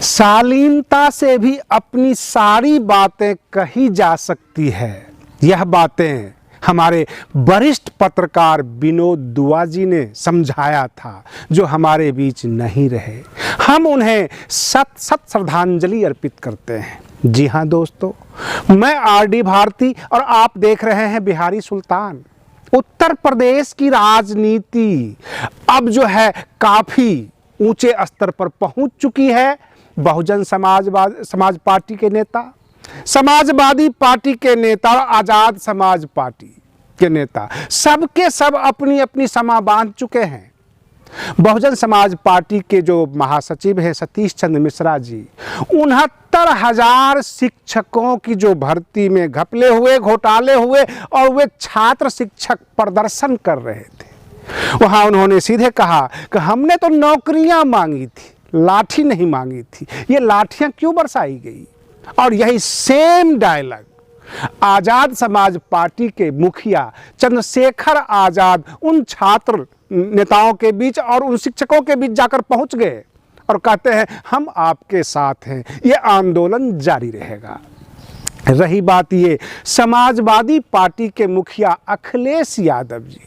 शालीनता से भी अपनी सारी बातें कही जा सकती है। यह बातें हमारे वरिष्ठ पत्रकार विनोद दुआ जी ने समझाया था, जो हमारे बीच नहीं रहे। हम उन्हें सत श्रद्धांजलि अर्पित करते हैं। जी हाँ दोस्तों, मैं आरडी भारती और आप देख रहे हैं बिहारी सुल्तान। उत्तर प्रदेश की राजनीति अब जो है काफी ऊंचे स्तर पर पहुंच चुकी है। बहुजन समाज पार्टी के नेता, समाजवादी पार्टी के नेता और आजाद समाज पार्टी के नेता सबके सब अपनी अपनी समा बांध चुके हैं। बहुजन समाज पार्टी के जो महासचिव हैं सतीश चंद्र मिश्रा जी, 69,000 शिक्षकों की जो भर्ती में घपले हुए, घोटाले हुए और वे छात्र शिक्षक प्रदर्शन कर रहे थे। वहां उन्होंने सीधे कहा कि हमने तो नौकरियां मांगी थी, लाठी नहीं मांगी थी। ये लाठियां क्यों बरसाई गई? और यही same dialogue Azad Samaj party के मुखिया चंद्रशेखर आजाद उन छात्र नेताओं के बीच और उन शिक्षकों के बीच जाकर पहुंच गए और कहते हैं हम आपके साथ हैं, ये आंदोलन जारी रहेगा। रही बात ये समाजवादी पार्टी के मुखिया अखिलेश यादव जी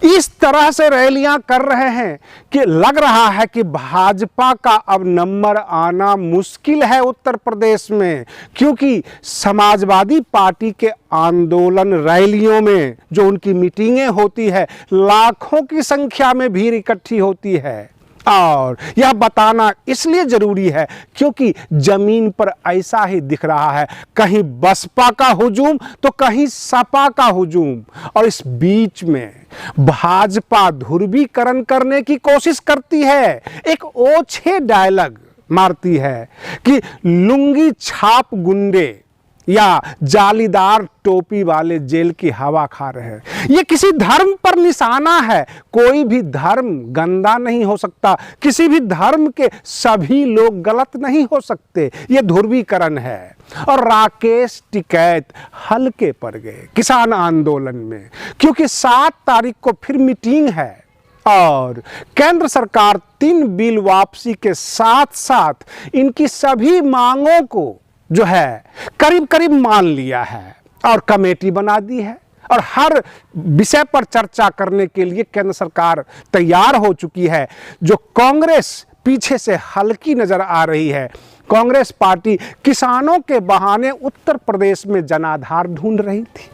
इस तरह से रैलियां कर रहे हैं कि लग रहा है कि भाजपा का अब नंबर आना मुश्किल है उत्तर प्रदेश में, क्योंकि समाजवादी पार्टी के आंदोलन रैलियों में जो उनकी मीटिंगें होती है, लाखों की संख्या में भीड़ इकट्ठी होती है। और यह बताना इसलिए जरूरी है क्योंकि जमीन पर ऐसा ही दिख रहा है, कहीं बसपा का हुजूम तो कहीं सपा का हुजूम, और इस बीच में भाजपा ध्रुवीकरण करने की कोशिश करती है। एक ओछे डायलॉग मारती है कि लुंगी छाप गुंडे या जालीदार टोपी वाले जेल की हवा खा रहे हैं। ये किसी धर्म पर निशाना है। कोई भी धर्म गंदा नहीं हो सकता, किसी भी धर्म के सभी लोग गलत नहीं हो सकते। ये ध्रुवीकरण है। और राकेश टिकैत हल्के पड़ गए किसान आंदोलन में, क्योंकि 7 तारीख को फिर मीटिंग है और केंद्र सरकार 3 बिल वापसी के साथ साथ इनकी सभी मांगों को जो है करीब करीब मान लिया है और कमेटी बना दी है और हर विषय पर चर्चा करने के लिए केंद्र सरकार तैयार हो चुकी है। जो कांग्रेस पीछे से हल्की नजर आ रही है, कांग्रेस पार्टी किसानों के बहाने उत्तर प्रदेश में जनाधार ढूंढ रही थी।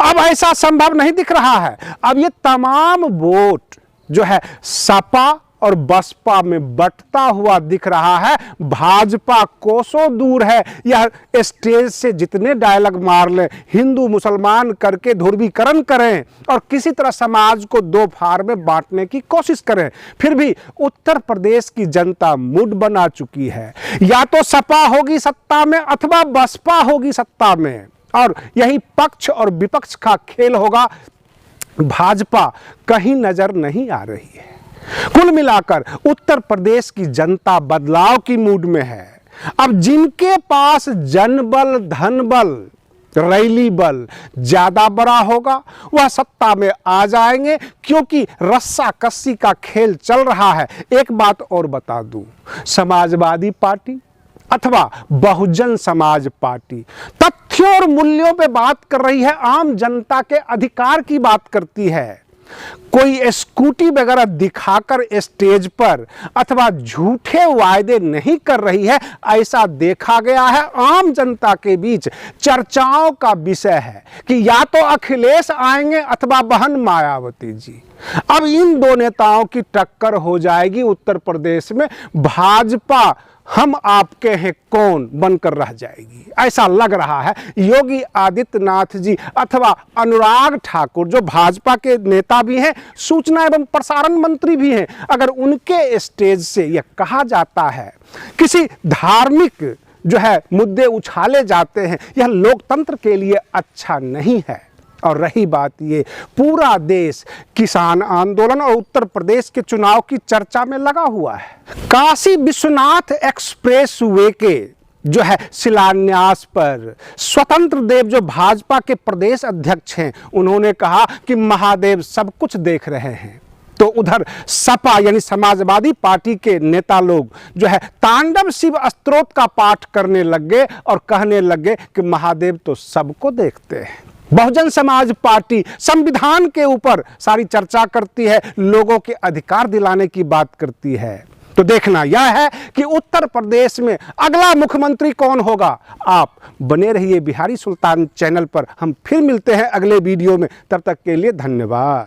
अब ऐसा संभव नहीं दिख रहा है। अब ये तमाम वोट जो है सपा और बसपा में बंटता हुआ दिख रहा है। भाजपा कोसों दूर है। यह स्टेज से जितने डायलॉग मार ले, हिंदू मुसलमान करके ध्रुवीकरण करें और किसी तरह समाज को 2 फाड़ में बांटने की कोशिश करें, फिर भी उत्तर प्रदेश की जनता मूड बना चुकी है। या तो सपा होगी सत्ता में अथवा बसपा होगी सत्ता में, और यही पक्ष और विपक्ष का खेल होगा। भाजपा कहीं नजर नहीं आ रही है। कुल मिलाकर उत्तर प्रदेश की जनता बदलाव की मूड में है। अब जिनके पास जनबल, धनबल, रैली बल ज्यादा बड़ा होगा वह सत्ता में आ जाएंगे, क्योंकि रस्सा कस्सी का खेल चल रहा है। एक बात और बता दूं, समाजवादी पार्टी अथवा बहुजन समाज पार्टी तथ्यों और मूल्यों पे बात कर रही है, आम जनता के अधिकार की बात करती है। कोई स्कूटी वगैरह दिखाकर स्टेज पर अथवा झूठे वायदे नहीं कर रही है। ऐसा देखा गया है, आम जनता के बीच चर्चाओं का विषय है कि या तो अखिलेश आएंगे अथवा बहन मायावती जी। अब इन 2 नेताओं की टक्कर हो जाएगी उत्तर प्रदेश में। भाजपा हम आपके हैं कौन बनकर रह जाएगी, ऐसा लग रहा है। योगी आदित्यनाथ जी अथवा अनुराग ठाकुर जो भाजपा के नेता भी हैं, सूचना एवं प्रसारण मंत्री भी हैं, अगर उनके स्टेज से यह कहा जाता है किसी धार्मिक जो है मुद्दे उछाले जाते हैं, यह लोकतंत्र के लिए अच्छा नहीं है। और रही बात ये, पूरा देश किसान आंदोलन और उत्तर प्रदेश के चुनाव की चर्चा में लगा हुआ है। काशी विश्वनाथ एक्सप्रेस वे के जो है शिलान्यास पर स्वतंत्र देव जो भाजपा के प्रदेश अध्यक्ष हैं, उन्होंने कहा कि महादेव सब कुछ देख रहे हैं। तो उधर सपा यानी समाजवादी पार्टी के नेता लोग जो है तांडव शिव स्तोत्र का पाठ करने लग गए और कहने लग गए कि महादेव तो सबको देखते हैं। बहुजन समाज पार्टी संविधान के ऊपर सारी चर्चा करती है, लोगों के अधिकार दिलाने की बात करती है। तो देखना यह है कि उत्तर प्रदेश में अगला मुख्यमंत्री कौन होगा। आप बने रहिए बिहारी सुल्तान चैनल पर। हम फिर मिलते हैं अगले वीडियो में, तब तक के लिए धन्यवाद।